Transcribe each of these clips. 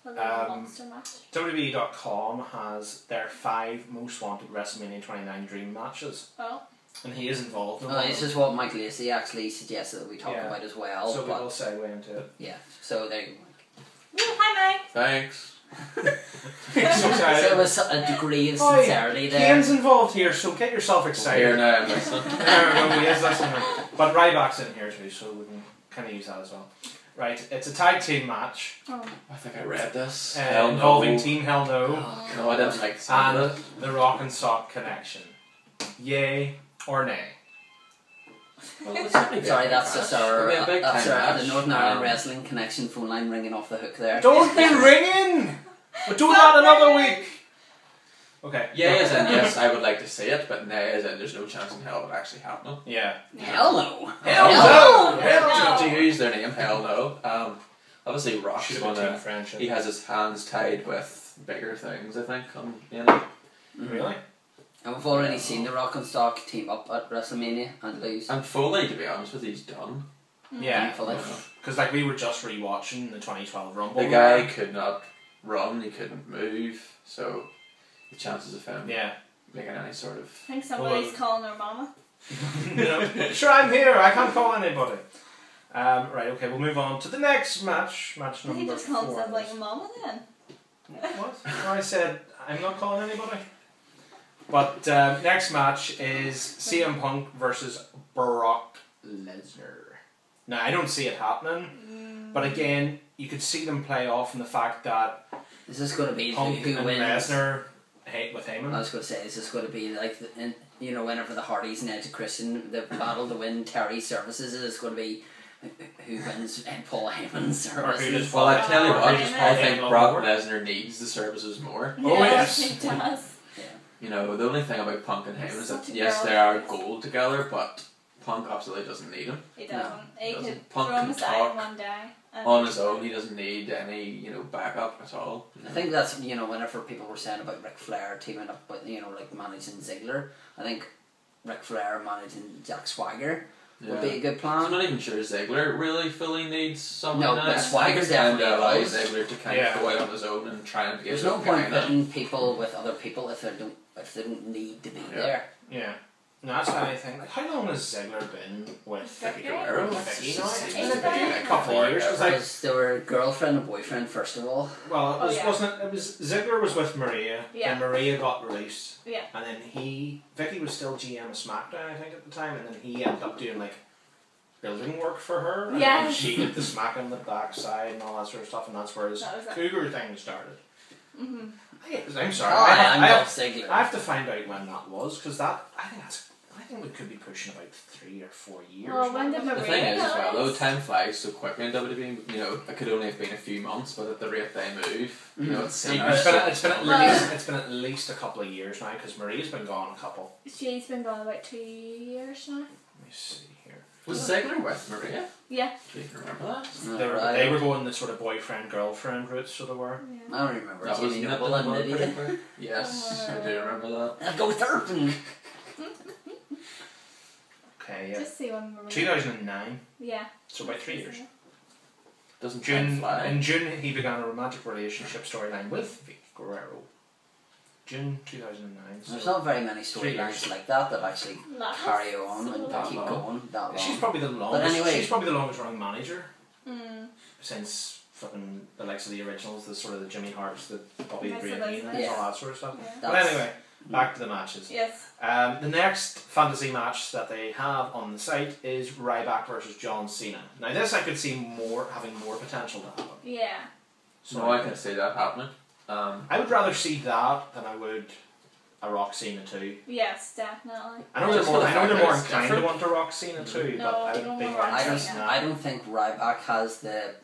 A little monster match. WWE.com has their 5 most wanted WrestleMania 29 dream matches. Oh. And he is involved in this is what Mike Lacey actually suggested that we talk about as well. So we will segue into it. Yeah, so there you go. Hi, Mike. Thanks. So there was a degree of sincerity there. Kane's involved here, so get yourself excited. Here now, listen. No, he is listening. But Ryback's in here too, so we can kind of use that as well. Right, it's a tag team match. Oh. I think I read this. Involving Team Hell No. No, I didn't like the sound and of it. the Rock and Sock Connection. Yay or nay? Well, it's certainly Sorry, that's match. just our, It'll be a big time the match. Northern Ireland Wrestling Connection phone line ringing off the hook there. Don't be ringing! We'll do that another week! Okay. Yay as in yes, I would like to see it, but nay as in there's no chance in hell of it actually happening. Yeah. Hell no! Hell no! Hell no! To use their name, hell no. Obviously Rock's he has his hands tied with bigger things, I think, you know. Really? And we've already seen the Rock and Sock team up at WrestleMania and lose. And Foley, to be honest with you, he's done. Yeah. Thankfully. Because like we were just rewatching the 2012 Rumble. The guy could not run, he couldn't move, so the chances of him making any sort of... I think somebody's calling their mama. Sure, I'm here, I can't call anybody. Right, okay, we'll move on to the next match. Match number 4. He just calls himself like a mama then. What? No, I said I'm not calling anybody. But next match is CM Punk versus Brock Lesnar. Now, I don't see it happening, but again, you could see them play off in the fact that is this going to be Punk who and wins? Lesnar with Heyman. I was going to say, is this going to be like, whenever the Hardys and Edge and Christian, the battle to win Terry's services, is this going to be who wins Paul Heyman's services? Well, I tell you what, I think Brock Lesnar needs the services more. Oh yes, he does. You know, the only thing about Punk and Heyman is that yes, they are gold together, but Punk absolutely doesn't need him. He doesn't. He could Punk throw him can aside talk one day. On his own, he doesn't need any, backup at all. I think that's, whenever people were saying about Ric Flair teaming up with, like managing Ziggler, I think Ric Flair managing Jack Swagger would be a good plan. I'm not even sure Ziggler really fully needs someone. No, but Swagger's definitely allow Ziggler to kind of go out on his own and try and get. There's no point putting people with other people if they don't need to be there. Yeah. No, that's what I think. Like, how long has Ziggler been with Vicky Guerrero? A couple of years. Because they were girlfriend and boyfriend first of all. Well, it was Ziggler was with Maria. Yeah. Then Maria got released. Yeah. And then Vicky was still GM of SmackDown, I think, at the time, and then he ended up doing like building work for her. And then she did the smack on the backside and all that sort of stuff, and that's where his cougar thing started. Mm-hmm. I'm sorry. I have to find out when that was, because I think we could be pushing about 3 or 4 years. Well, when did Maria the thing is, as well, though, time flies so quickly in WWE. It could only have been a few months, but at the rate they move, it's been at least a couple of years now, because Maria's been gone a couple. She's been gone about 2 years now. Let me see here. Was Ziggler with Maria? Yeah. Do you remember that? They were going the sort of boyfriend-girlfriend route, so they were. Yeah. I don't remember. That was Nipple and Lydia. Yes, I do remember that. Let's go Thurpin. Okay, yeah. Just see when Maria. 2009. Yeah. So about 3 years. Doesn't fly. In June, he began a romantic relationship storyline with Vicky Guerrero. June 2009. So there's not very many storylines like that actually carry on and keep going that long. She's probably the longest. But anyway, she's probably the longest running manager since fucking the likes of the originals, the sort of the Jimmy Harts, the Bobby Brady, and all that sort of stuff. Yeah. But anyway, back to the matches. Yes. The next fantasy match that they have on the site is Ryback versus John Cena. Now this I could see having more potential to happen. Yeah. So I can see that happening. I would rather see that than I would a Rock Cena 2. Yes, definitely. I know they're more inclined to want a Rock Cena 2, but I don't think Ryback has the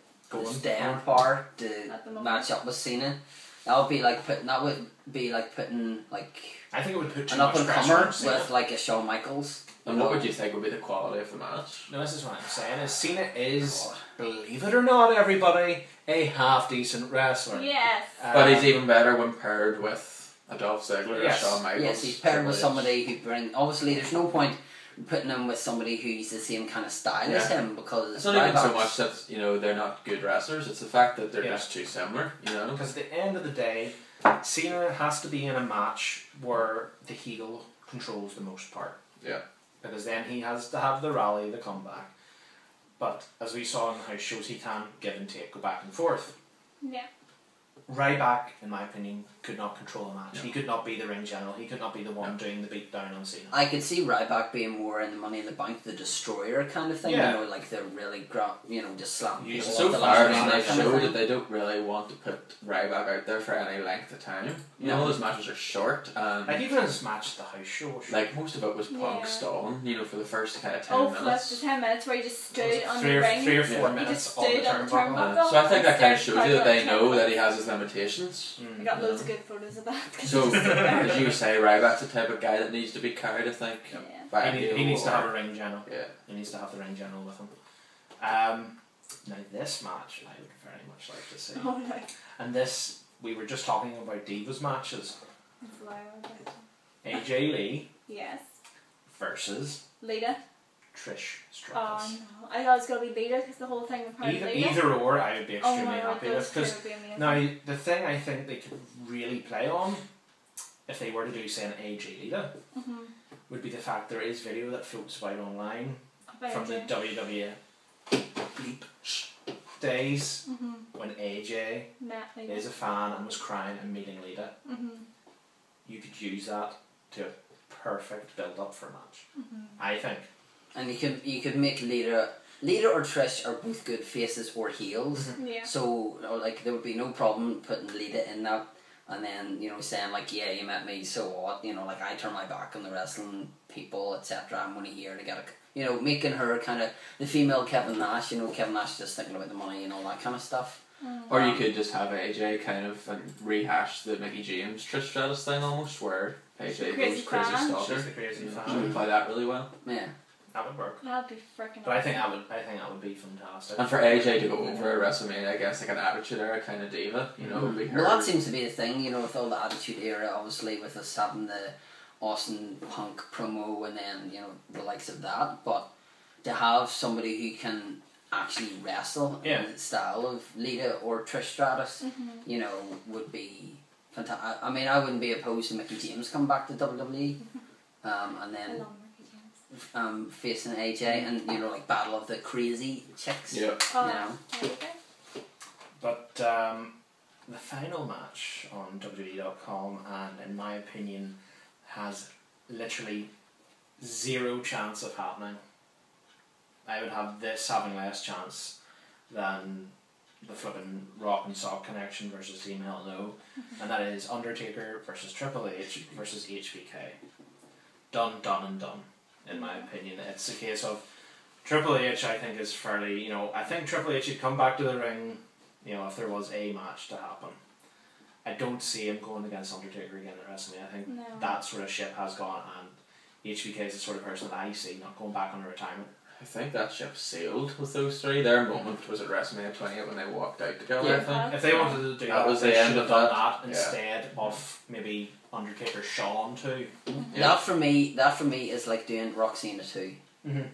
staying power to match up with Cena. That would be like putting I think it would put too an much up and comer pressure with like a Shawn Michaels. And what would you think would be the quality of the match? No, this is what I'm saying. Is Cena is, believe it or not, everybody, a half decent wrestler. Yes. But he's even better when paired with a Dolph Ziggler or Shawn Michaels. Yes, he's paired with somebody who brings. Obviously, there's no point putting him with somebody who's the same kind of style as him, because it's not even so much that they're not good wrestlers. It's the fact that they're just too similar. Because at the end of the day, Cena has to be in a match where the heel controls the most part. Yeah. Because then he has to have the rally, the comeback. But as we saw in the house shows, he can give and take, go back and forth. Yeah. Ryback, in my opinion, could not control a match. He could not be the ring general. He could not be the one doing the beatdown on Cena. I could see Ryback being more in the Money in the Bank, the destroyer kind of thing. Yeah. Like the really just slam people so off the far, ladder they've kind of showed thing. that they don't really want to put Ryback out there for any length of time. All those matches are short, and like even in this match at the house show, like most of it was Punk stalling. For the first kind of 10 for minutes. the 10 minutes where you just stood on the three ring. or 4 He minutes just on the stood on the turnbuckle. turnbuckle. So I think that kind of shows you that they Stared know that he for has his limitations. I got loads of good photos of that. So, as you say, Ryback's the type of guy that needs to be carried, I think. Yeah. He needs to have a ring general. Yeah. He needs to have the ring general with him. Now this match, I would very much like to see. Oh, no. And this, we were just talking about Divas matches. That's loud. AJ Lee Yes. versus Lita. Trish Stratus. Oh no. I thought it was going to be Lita because the whole thing was part of Lita. Either or, I would be Oh extremely my god, happy those with. two would be amazing. Now, the thing I think they could really play on, if they were to do, say, an AJ Lita, would be the fact there is video that floats about online from the WWE bleep days when AJ is a fan and was crying and meeting Lita. You could use that to a perfect build up for a match. I think. And you could make Lita or Trish are both good faces or heels. Yeah. So like there would be no problem putting Lita in that, and then saying like, yeah, you met me, so what? Like I turn my back on the wrestling people, etc. I'm only here to get a making her kind of the female Kevin Nash. Kevin Nash just thinking about the money and all that kind of stuff. Or you could just have AJ kind of rehash the Mickey James Trish Stratus thing almost, where AJ goes crazy stalker. She's the crazy fan. She would play that really well. Yeah. That would work. That'd be freaking. But I think that would be fantastic. And for AJ to go over at WrestleMania, I guess like an Attitude Era kind of diva, would be her. Well, that seems to be the thing, with all the Attitude Era, obviously with us having the Austin Punk promo and then the likes of that, but to have somebody who can actually wrestle in the style of Lita or Trish Stratus, would be fantastic. I mean, I wouldn't be opposed to Mickey James coming back to WWE, and then facing AJ and like battle of the crazy chicks. Yeah. But the final match on WWE.com, and in my opinion, has literally zero chance of happening. I would have this having less chance than the flipping Rock and Sock connection versus Team Hell No, and that is Undertaker versus Triple H versus HBK. Done, and done. In my opinion, it's a case of Triple H. I think is fairly. I think Triple H would come back to the ring. If there was a match to happen. I don't see him going against Undertaker again at WrestleMania. I think that sort of ship has gone, and HBK is the sort of person that I see not going back on retirement. I think that ship sailed with those three. Their moment was at WrestleMania 28 when they walked out together, I think. If they wanted to do that, was they the end should of have done that. that instead of maybe Undertaker Shawn too. That for me is like doing Roxana too,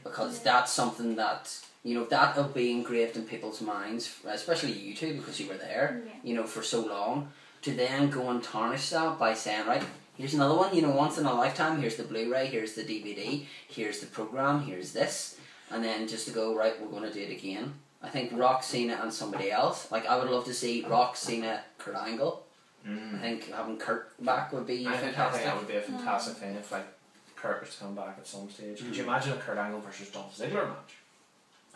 because that's something that that'll be engraved in people's minds, especially you two because you were there, for so long. To then go and tarnish that by saying, right, here's another one, once in a lifetime. Here's the Blu-ray, here's the DVD, here's the program, here's this, and then just to go, right, we're going to do it again. I think Rock, Cena, and somebody else. Like I would love to see Rock, Cena, Kurt Angle. I think having Kurt back would be fantastic. I think that would be a fantastic thing if Kurt was to come back at some stage. Could you imagine a Kurt Angle versus Dolph Ziggler match?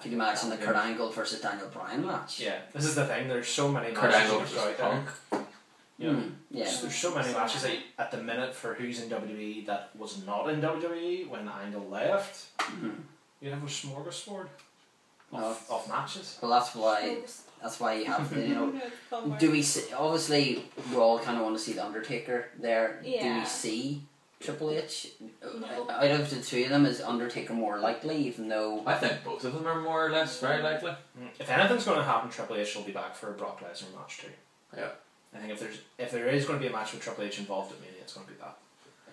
Could you imagine the Kurt Angle versus Daniel Bryan match? Yeah, this is the thing. There's so many Kurt matches Angle that versus go out there. Punk. There's so many matches at the minute for who's in WWE that was not in WWE when Angle left. You have a smorgasbord of matches. Well, that's why you have to, do we see, obviously we all kind of want to see the Undertaker there. Do we see Triple H? Out of the two of them, is Undertaker more likely, even though... I think both of them are more or less very likely. If anything's going to happen, Triple H will be back for a Brock Lesnar match too. Yeah. I think if there is going to be a match with Triple H involved at Mania, it's going to be that.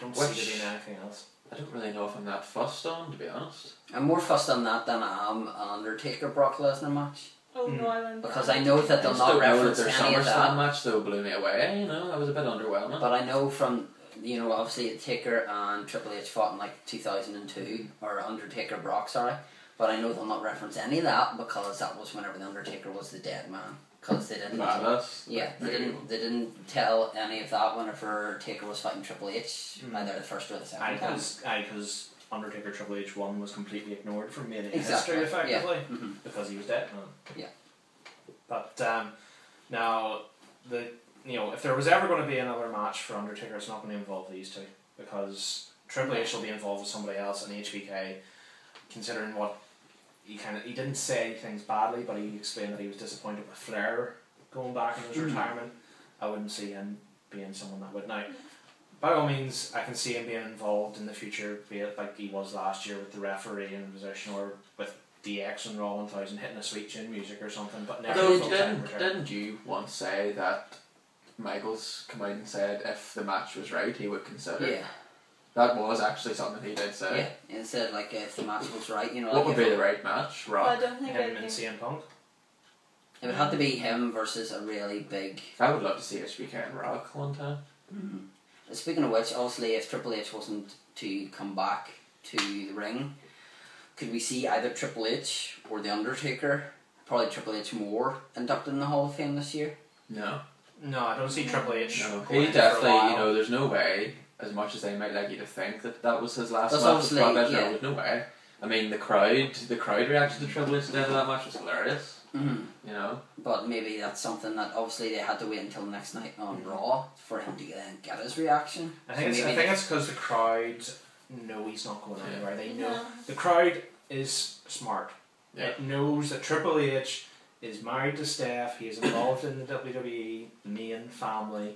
don't see there being anything else. I don't really know if I'm that fussed on, to be honest. I'm more fussed on that than I am an Undertaker Brock Lesnar match. Oh no, I wouldn't. Because I know that they'll not reference their any of that. SummerSlam match though blew me away. You know, that was a bit underwhelming. But I know from, you know, obviously Taker and Triple H fought in like 2002 or Undertaker Brock, sorry. But I know they'll not reference any of that because that was whenever the Undertaker was the dead man. Because they didn't. Yeah, they didn't tell any of that whenever Taker was fighting Triple H, either the first or the second time. Because Undertaker Triple H 1 was completely ignored from Mania history, effectively, because he was dead. Yeah. But now, if there was ever going to be another match for Undertaker, it's not going to involve these two, because Triple H will be involved with somebody else, and HBK, considering what he didn't say things badly, but he explained that he was disappointed with Flair going back in his retirement. I wouldn't see him being someone that would. Now, by all means, I can see him being involved in the future, be it like he was last year with the referee in position, or with DX and Raw 1000 hitting a sweet chin music or something, but never didn't you once say that Michaels come out and said if the match was right, he would consider it? Yeah. That was actually something he did say. Yeah, he said like if the match was right, you know. What would be the right match? Rock? I don't think him and CM Punk. It would have to be him versus a really big. I would love to see HBK and Rock one time. Speaking of which, obviously, if Triple H wasn't to come back to the ring, could we see either Triple H or the Undertaker? Probably Triple H more inducted in the Hall of Fame this year. No, I don't see Triple H. No, he definitely. There's no way. As much as they might like you to think that was his last match with Brock Lesnar, there's no way. I mean, the crowd reaction to Triple H at the end of that match was hilarious. You know. But maybe that's something that obviously they had to wait until the next night on Raw for him to then get his reaction. I think it's because the crowd know he's not going anywhere. They know the crowd is smart. Yeah. It knows that Triple H is married to Steph. He is involved in the WWE main family.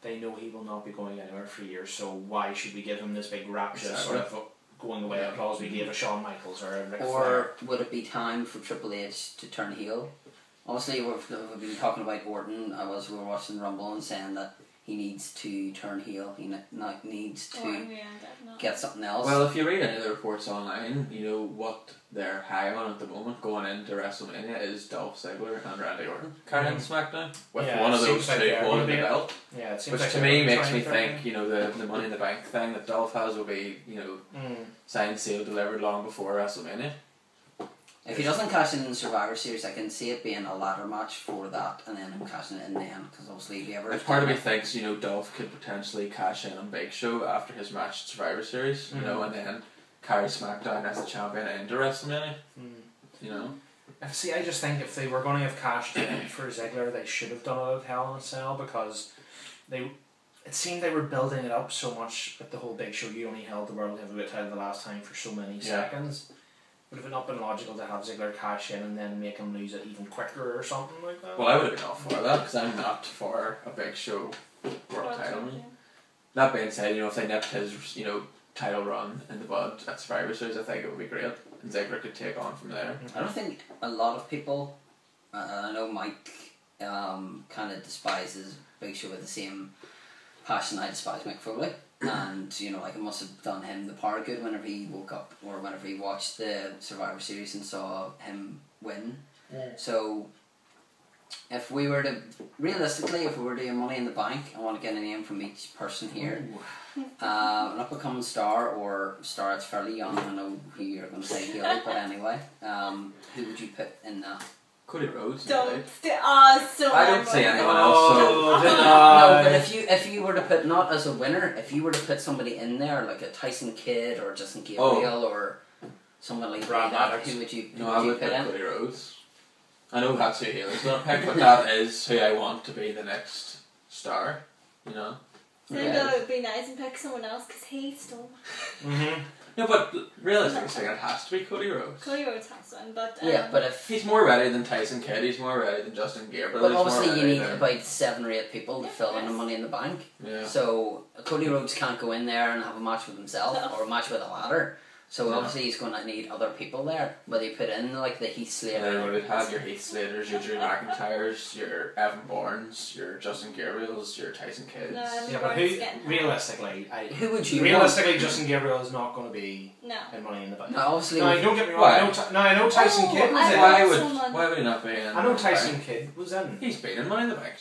They know he will not be going anywhere for years, so why should we give him this big rapture sort of going away applause we gave a Shawn Michaels or a Ric Flair? Or would it be time for Triple H to turn heel? Obviously, we've been talking about Orton. We were watching Rumble and saying that he needs to turn heel. He needs to get something else. Well, if you read any of the reports online, you know what they're high on at the moment going into WrestleMania is Dolph Ziggler and Randy Orton carrying SmackDown with one of those two holding the belt. Yeah, it seems which like to me makes me think, the Money in the Bank thing that Dolph has will be, signed, sealed, delivered long before WrestleMania. If he doesn't cash in the Survivor Series, I can see it being a ladder match for that, and then him cashing it in then, because obviously if he ever... Part of me thinks, Dolph could potentially cash in on Big Show after his match at Survivor Series, and then carry SmackDown as the champion into WrestleMania. See, I just think if they were going to have cashed in for Ziggler, they should have done it at Hell in a Cell, because it seemed they were building it up so much with the whole Big Show. You only held the World Heavyweight title the last time for so many seconds. Would have it not been logical to have Ziggler cash in and then make him lose it even quicker or something like that? Well, I would have been all for that, because I'm not for a Big Show world title. That being said, if they nipped his, title run in the bud at Survivor Series, I think it would be great, and Ziggler could take on from there. I don't think a lot of people, I know Mike kind of despises Big Show with the same passion I despise Mick Foley. And it must have done him the power good whenever he woke up or whenever he watched the Survivor Series and saw him win. So if we were to doing Money in the Bank, I want to get a name from each person here. An up and coming star or star that's fairly young. I know who you're going to say heel, but anyway, who would you put in that? Cody Rhodes. I don't see anyone else. No, but if you were to put, not as a winner, if you were to put somebody in there like a Tyson Kidd or Justin Gabriel or someone like that, who would you? I would put Cody Rhodes. I know that's who Haley's gonna pick, but that is who I want to be the next star. So it would be nice and pick someone else because he stole. No, but realistically, it has to be Cody Rhodes. Cody Rhodes has one, but but if he's more ready than Tyson Kidd, he's more ready than Justin Gabriel. But obviously, you need about 7 or 8 people to fill in the Money in the Bank. Yeah. So Cody Rhodes can't go in there and have a match with himself or a match with a ladder. So obviously he's going to need other people there. Whether you put in like the Heath Slater. And then we would have your Heath Slaters, your Drew McIntyres, your Evan Bournes, your Justin Gabriels, your Tyson Kidds. No, Evan Yeah, but Bourne's getting realistically, Who would you realistically, Justin Gabriel is not going to be No. in Money in the Bank. No, obviously. No, don't get me wrong. Why? I know Tyson Oh, Kidd was I in. know someone- Why would he not be in? I know Tyson Kidd was in. He's been in Money in the Bank.